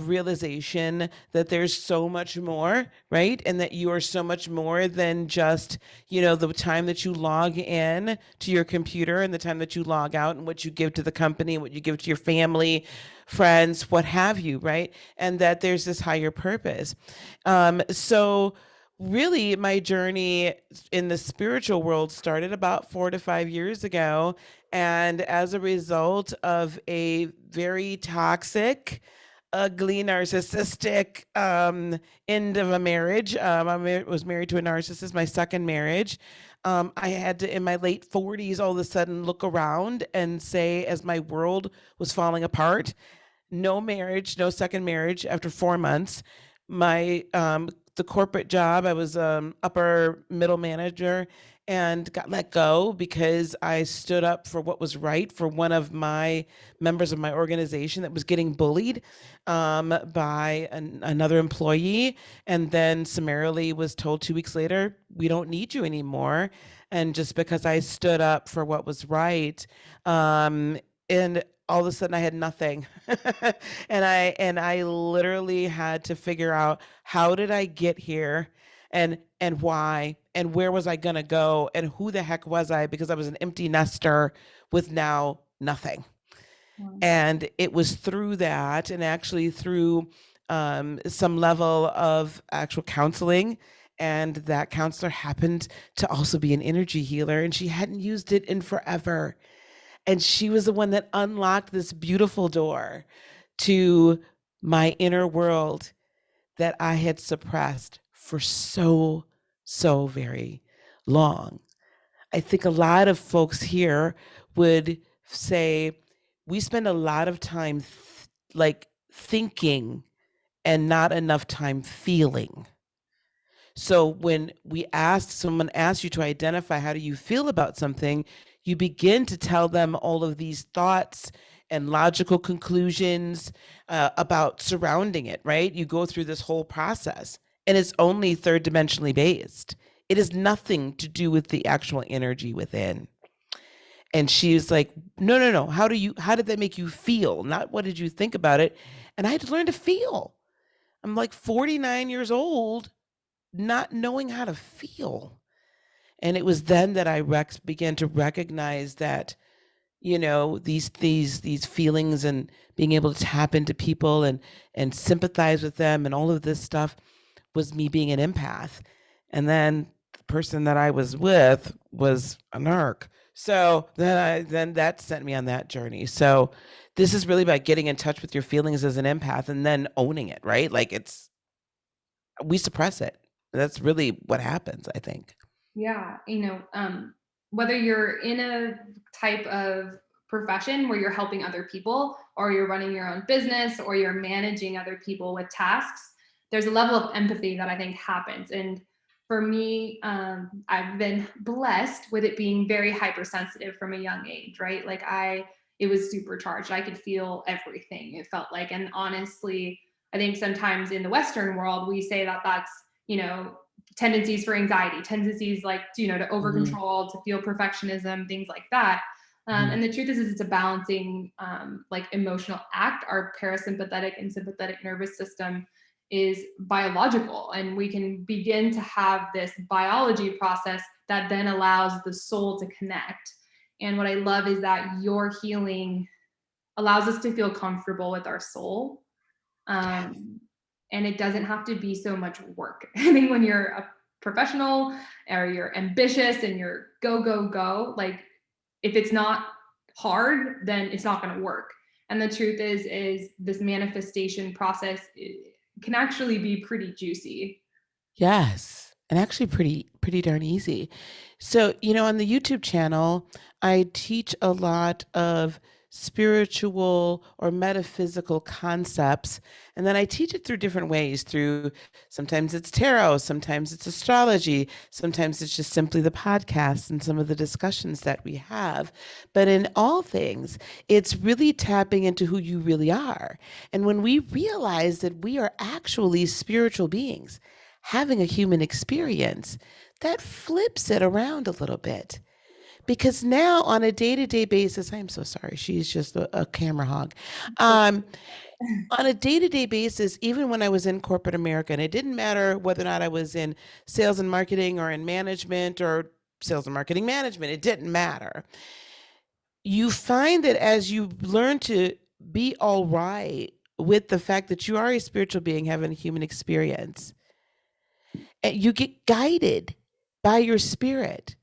of realization that there's so much more, right? And that you are so much more than just, the time that you log in to your computer and the time that you log out and what you give to the company, what you give to your family, friends, what have you, right? And that there's this higher purpose. So really my journey in the spiritual world started about 4 to 5 years ago. And as a result of a very toxic, ugly, narcissistic end of a marriage, was married to a narcissist, my second marriage. I had to, in my late 40s, all of a sudden look around and say, as my world was falling apart, no marriage, no second marriage after 4 months. My the corporate job, I was upper middle manager and got let go because I stood up for what was right for one of my members of my organization that was getting bullied by another employee, and then summarily was told 2 weeks later, we don't need you anymore. And just because I stood up for what was right, and all of a sudden I had nothing. And I literally had to figure out, how did I get here, and why, and where was I going to go, and who the heck was I, because I was an empty nester with now nothing. Wow. And it was through that, and actually through some level of actual counseling. And that counselor happened to also be an energy healer, and she hadn't used it in forever. And she was the one that unlocked this beautiful door to my inner world that I had suppressed for so, so very long. I think a lot of folks here would say we spend a lot of time thinking and not enough time feeling. So when someone asks you to identify how do you feel about something, you begin to tell them all of these thoughts and logical conclusions about surrounding it, right? You go through this whole process, and it's only third dimensionally based. It has nothing to do with the actual energy within. And she's like, no, no, no. How did that make you feel? Not what did you think about it? And I had to learn to feel. I'm like 49 years old, not knowing how to feel. And it was then that I began to recognize that, these feelings and being able to tap into people and sympathize with them and all of this stuff was me being an empath. And then the person that I was with was a narc. So then that sent me on that journey. So this is really about getting in touch with your feelings as an empath and then owning it, right? Like we suppress it. That's really what happens, I think. Yeah, whether you're in a type of profession where you're helping other people, or you're running your own business, or you're managing other people with tasks, there's a level of empathy that I think happens. And for me, I've been blessed with it being very hypersensitive from a young age, right? It was supercharged. I could feel everything, it felt like. And honestly, I think sometimes in the Western world, we say that that's, tendencies for anxiety, tendencies to over Mhm. control, to feel perfectionism, things like that. Mhm. And the truth is it's a balancing, emotional act. Our parasympathetic and sympathetic nervous system is biological, and we can begin to have this biology process that then allows the soul to connect. And what I love is that your healing allows us to feel comfortable with our soul. Yeah. And it doesn't have to be so much work. I think when you're a professional or you're ambitious and you're go, go, go, like if it's not hard, then it's not going to work. And the truth is this manifestation process can actually be pretty juicy. Yes, and actually pretty darn easy. So, on the YouTube channel, I teach a lot of spiritual or metaphysical concepts, and then I teach it through different ways. Through sometimes it's tarot, sometimes it's astrology, sometimes it's just simply the podcast and some of the discussions that we have. But in all things, it's really tapping into who you really are. And when we realize that we are actually spiritual beings having a human experience, that flips it around a little bit, Because now on a day-to-day basis, I'm so sorry, she's just a camera hog. On a day-to-day basis, even when I was in corporate America, and it didn't matter whether or not I was in sales and marketing or in management or sales and marketing management, it didn't matter. You find that as you learn to be all right with the fact that you are a spiritual being having a human experience, and you get guided by your spirit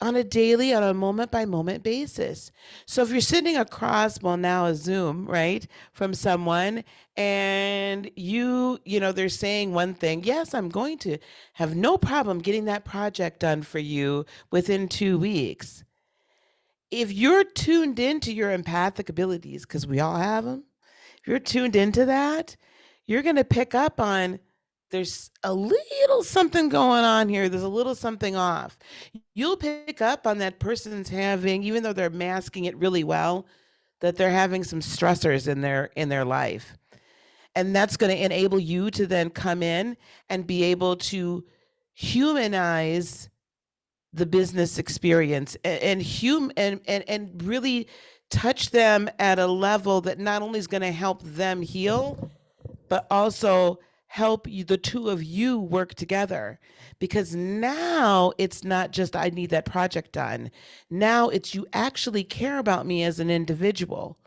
on a daily, on a moment by moment basis. So if you're sitting across, well, now a Zoom, right, from someone, and they're saying one thing, yes, I'm going to have no problem getting that project done for you within 2 weeks. If you're tuned into your empathic abilities, because we all have them, if you're tuned into that, you're going to pick up on there's a little something going on here. There's a little something off. You'll pick up on that person's having, even though they're masking it really well, that they're having some stressors in their life. And that's going to enable you to then come in and be able to humanize the business experience and really touch them at a level that not only is going to help them heal, but also help you, the two of you work together. Because now it's not just I need that project done. Now it's you actually care about me as an individual.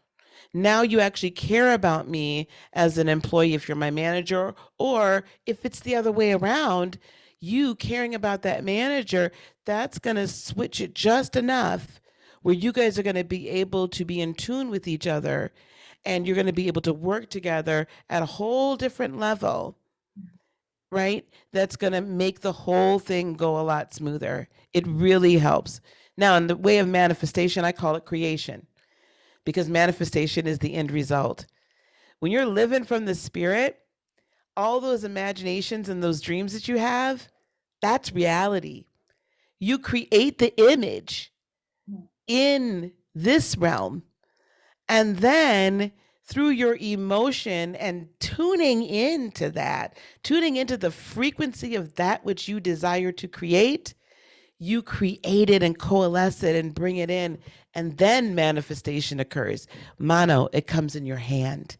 Now you actually care about me as an employee if you're my manager, or if it's the other way around, you caring about that manager, that's going to switch it just enough where you guys are going to be able to be in tune with each other, and you're going to be able to work together at a whole different level, right? That's going to make the whole thing go a lot smoother. It really helps. Now, in the way of manifestation, I call it creation, because manifestation is the end result. When you're living from the spirit, all those imaginations and those dreams that you have, that's reality. You create the image in this realm, and then through your emotion and tuning into that, tuning into the frequency of that which you desire to create, you create it and coalesce it and bring it in, and then manifestation occurs. Mano, it comes in your hand.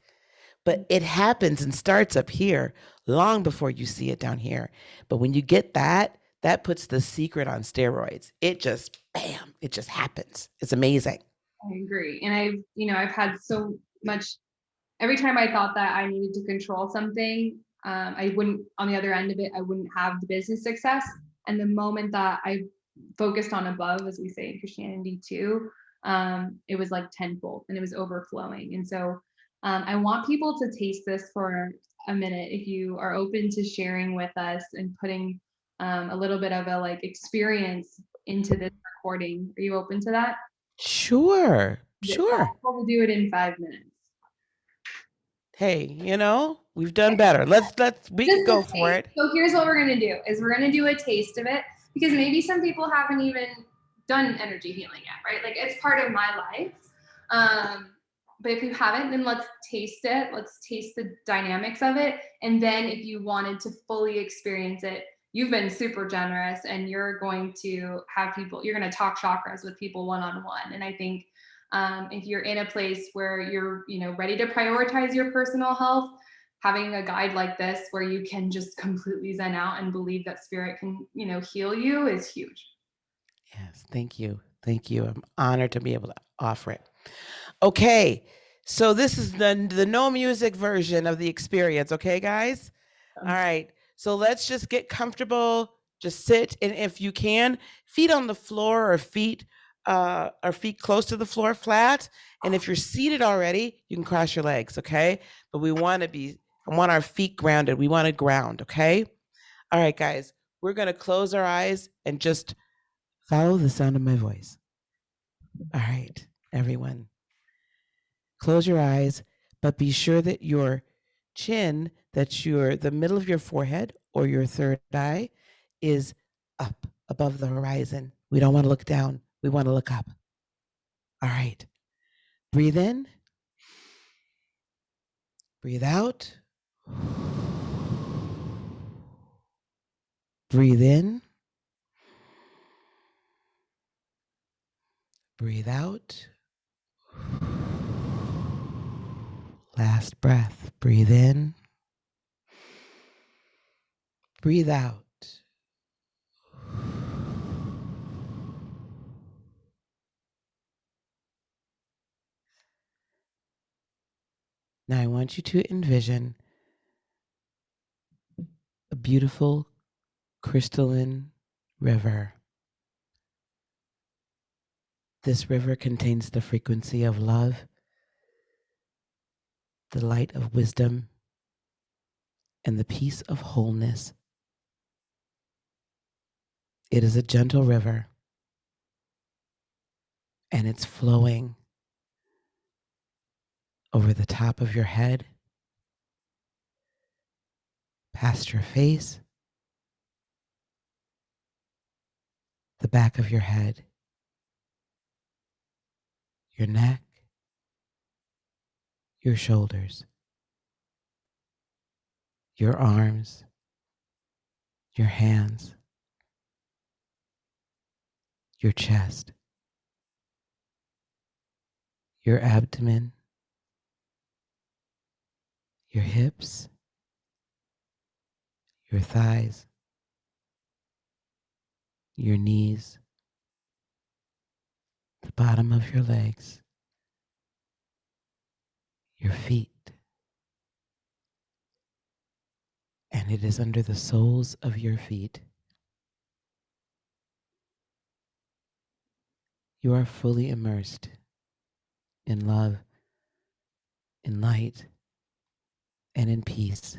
But it happens and starts up here long before you see it down here. But when you get that, that puts the secret on steroids. It just, bam, it just happens. It's amazing. I agree. And I've had so much, every time I thought that I needed to control something, I wouldn't, on the other end of it, I wouldn't have the business success. And the moment that I focused on above, as we say in Christianity too, it was like tenfold and it was overflowing. And so I want people to taste this for a minute. If you are open to sharing with us and putting a little bit of a like experience into this recording, are you open to that? Sure, Is it sure. possible to do it in 5 minutes? Hey, we've done better. We Just can go a for taste. it. So here's what we're gonna do: is we're gonna do a taste of it, because maybe some people haven't even done energy healing yet, right? Like it's part of my life. But if you haven't, then let's taste it. Let's taste the dynamics of it, and then if you wanted to fully experience it, you've been super generous, and you're going to have people. You're going to talk chakras with people one-on-one, and I think if you're in a place where you're ready to prioritize your personal health, having a guide like this where you can just completely zen out and believe that spirit can heal you is huge. Yes, thank you. Thank you. I'm honored to be able to offer it. Okay, so this is the no music version of the experience, okay, guys? All right, so let's just get comfortable. Just sit, and if you can, feet on the floor or feet close to the floor, flat. And if you're seated already, you can cross your legs, okay? But I want our feet grounded. We want to ground, okay? All right, guys, we're gonna close our eyes and just follow the sound of my voice. All right, everyone. Close your eyes, but be sure that your chin, the middle of your forehead or your third eye, is up above the horizon. We don't want to look down. We want to look up. All right. Breathe in. Breathe out. Breathe in. Breathe out. Last breath. Breathe in. Breathe out. Now I want you to envision a beautiful crystalline river. This river contains the frequency of love, the light of wisdom, and the peace of wholeness. It is a gentle river, and it's flowing over the top of your head, past your face, the back of your head, your neck, your shoulders, your arms, your hands, your chest, your abdomen, your hips, your thighs, your knees, the bottom of your legs, your feet, and it is under the soles of your feet. You are fully immersed in love, in light, and in peace.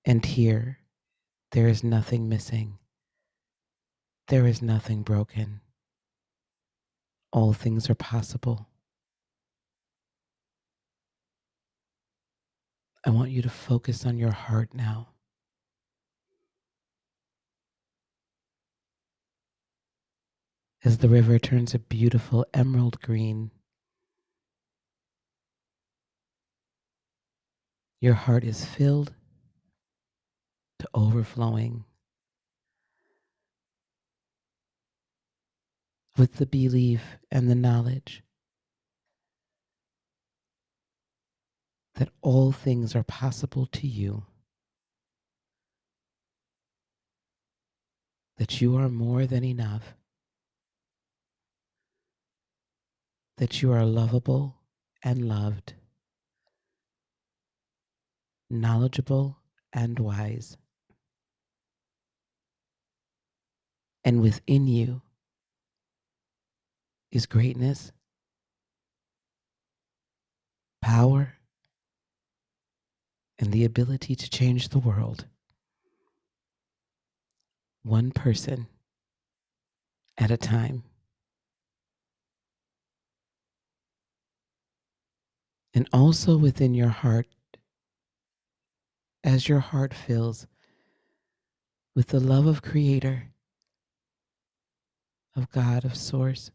And here, there is nothing missing. There is nothing broken. All things are possible. I want you to focus on your heart now. As the river turns a beautiful emerald green, your heart is filled to overflowing with the belief and the knowledge that all things are possible to you, that you are more than enough, that you are lovable and loved, knowledgeable and wise. And within you is greatness, power, and the ability to change the world, one person at a time. And also within your heart, as your heart fills with the love of Creator, of God, of Source,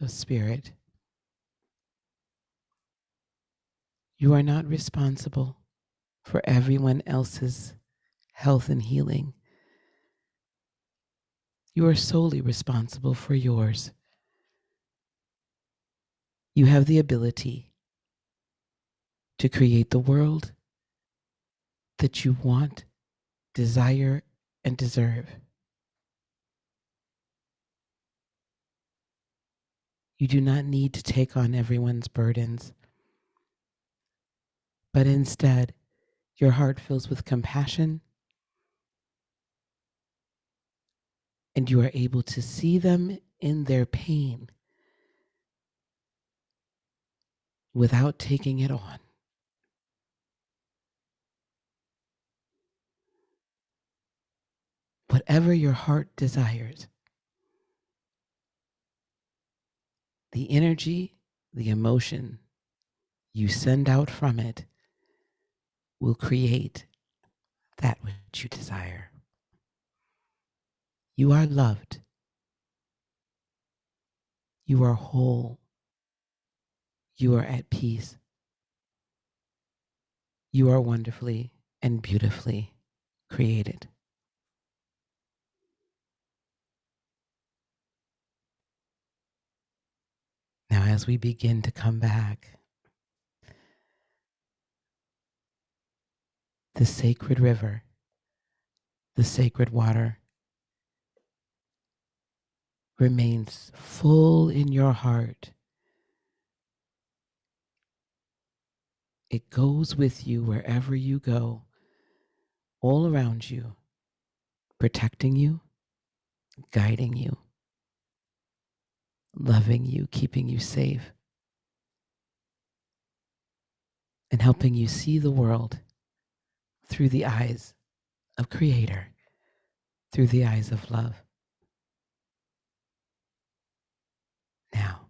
of Spirit, you are not responsible for everyone else's health and healing. You are solely responsible for yours. You have the ability to create the world that you want, desire, and deserve. You do not need to take on everyone's burdens, but instead, your heart fills with compassion, and you are able to see them in their pain without taking it on. Whatever your heart desires, the energy, the emotion you send out from it will create that which you desire. You are loved. You are whole. You are at peace. You are wonderfully and beautifully created. Now, as we begin to come back, the sacred river, the sacred water remains full in your heart. It goes with you wherever you go, all around you, protecting you, guiding you, loving you, keeping you safe, and helping you see the world through the eyes of Creator, through the eyes of love. Now,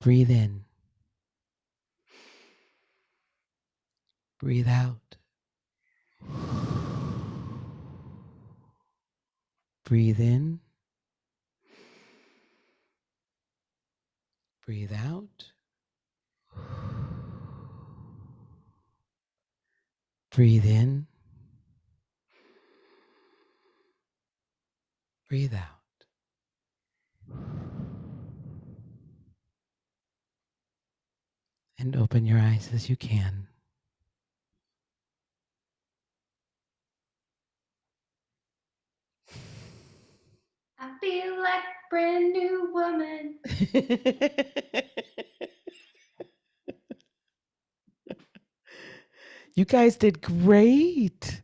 breathe in, breathe out. Breathe in, breathe out. Breathe in, breathe out. And open your eyes as you can. I feel like a brand new woman. You guys did great.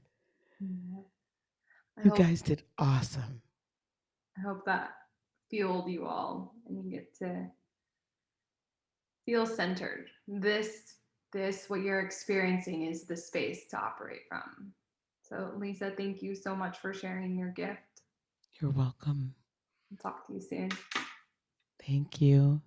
I You hope, guys did awesome. I hope that fueled you all and you get to feel centered. This what you're experiencing is the space to operate from. So Lisa, thank you so much for sharing your gift. You're welcome. I'll talk to you soon. Thank you.